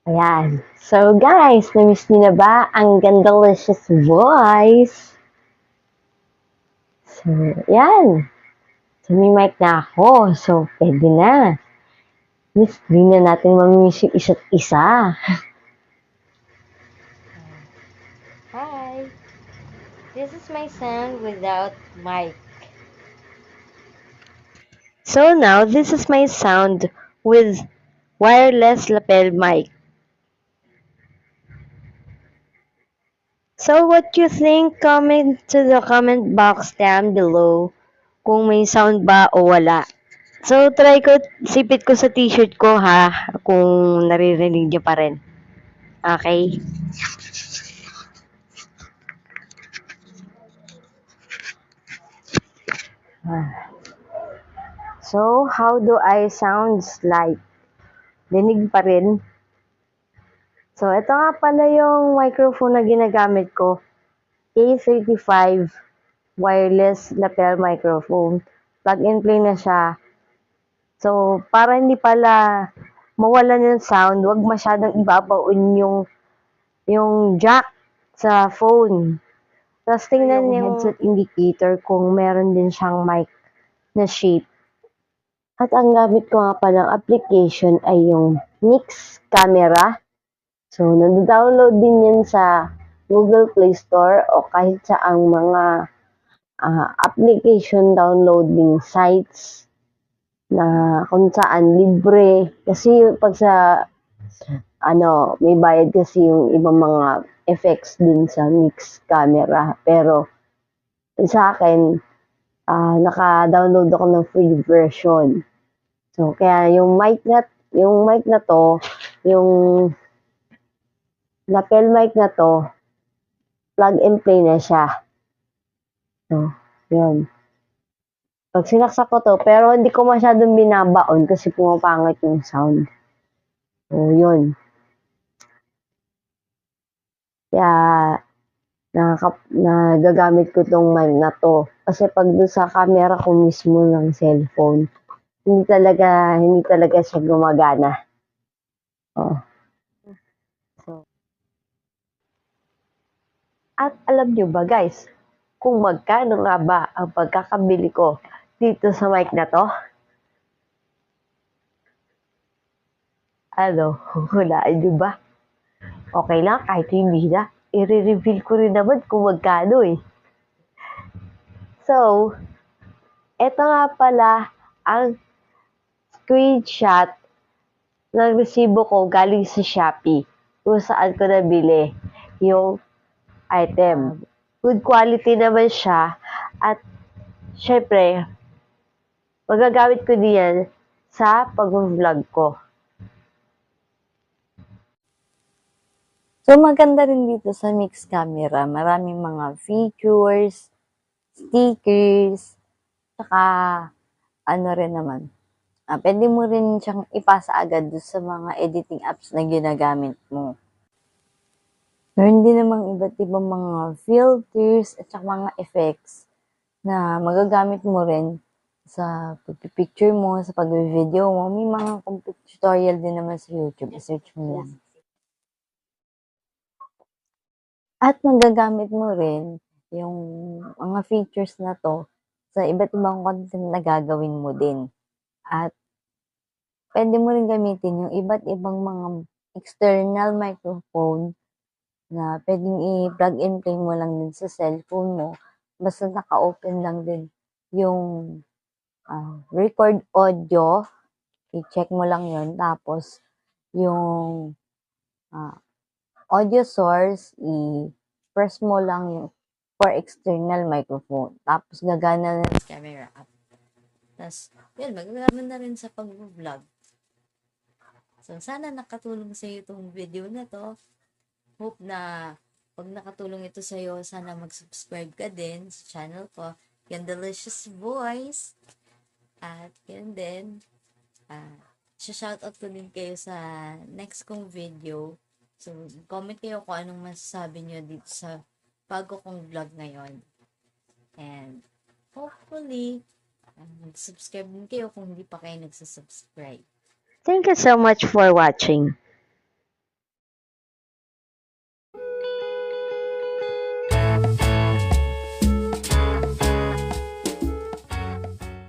Ayan. So guys, na-miss niyo na ba ang gandalicious voice? So, yan. So, may mic na ako. So, pwede na. Miss, di na natin mamimiss yung isa't isa. Hi. This is my sound without mic. So now, this is my sound with wireless lapel mic. So what you think, comment to the comment box down below kung may sound ba o wala. So try ko, sipit ko sa t-shirt ko ha, kung naririnig niyo pa rin. Okay? So, how do I sounds like? Dinig pa rin. So, ito nga pala yung microphone na ginagamit ko. A35 wireless lapel microphone. Plug and play na siya. So, para hindi pala mawalan ng sound, wag masyadong ibabaon yung jack sa phone. Tapos tingnan yung headset indicator kung meron din siyang mic na shape. At ang gamit ko nga palang application ay yung Mix Camera. So, nado-download din yan sa Google Play Store o kahit sa ang mga application downloading sites na kung saan libre. Kasi pag sa may bayad kasi yung ibang mga effects dun sa Mix Camera. Pero sa akin, naka-download ako ng free version. So, kaya yung mic na to, yung lapel mic na to, plug and play na siya. So, yun. Pag sinaksak ko to, pero hindi ko masyadong binabaon kasi pumapangit yung sound. So, yun. Kaya, nagagamit ko tong mic na to. Kasi pag doon sa camera ko mismo ng cellphone, hindi talaga siya gumagana. Oh. So, at alam nyo ba guys, kung magkano nga ba ang pagkakabili ko dito sa mic na to? Ano, hulaan nyo ba? Okay lang, kahit hindi na. I-reveal ko rin naman kung magkano eh. So, eto nga pala ang screenshot ng resibo ko galing sa Shopee kung saan ko nabili yung item. Good quality naman siya at syempre, magagamit ko diyan sa pag-vlog ko. So, maganda rin dito sa Mix Camera. Maraming mga features, stickers, saka ano rin naman. Pwede mo rin siyang ipasa agad sa mga editing apps na ginagamit mo. Meron din namang iba't ibang mga filters at saka mga effects na magagamit mo rin sa pag-picture mo, sa pag-video mo. May mga complete tutorial din naman sa YouTube. I-search mo lang. At magagamit mo rin yung mga features na to sa iba't ibang content na gagawin mo din. At pwede mo rin gamitin yung iba't ibang mga external microphone na pwedeng i-plug and play mo lang din sa cellphone mo. Basta naka-open lang din yung record audio. I-check mo lang yun. Tapos, yung audio source, i-press mo lang yung for external microphone. Tapos, gagana na yung camera app. Tapos, yun, magagamit na rin sa pag-vlog. So, sana nakatulong sa iyo itong video na to. Hope na pag nakatulong ito sa iyo, sana mag-subscribe ka din sa channel ko, Gandalicious Voice. At yun din, shoutout ko din kayo sa next kong video. So, comment kayo kung anong masasabi nyo dito sa bago kong vlog ngayon. And hopefully, mag-subscribe din kayo kung hindi pa kayo nagsasubscribe. Thank you so much for watching.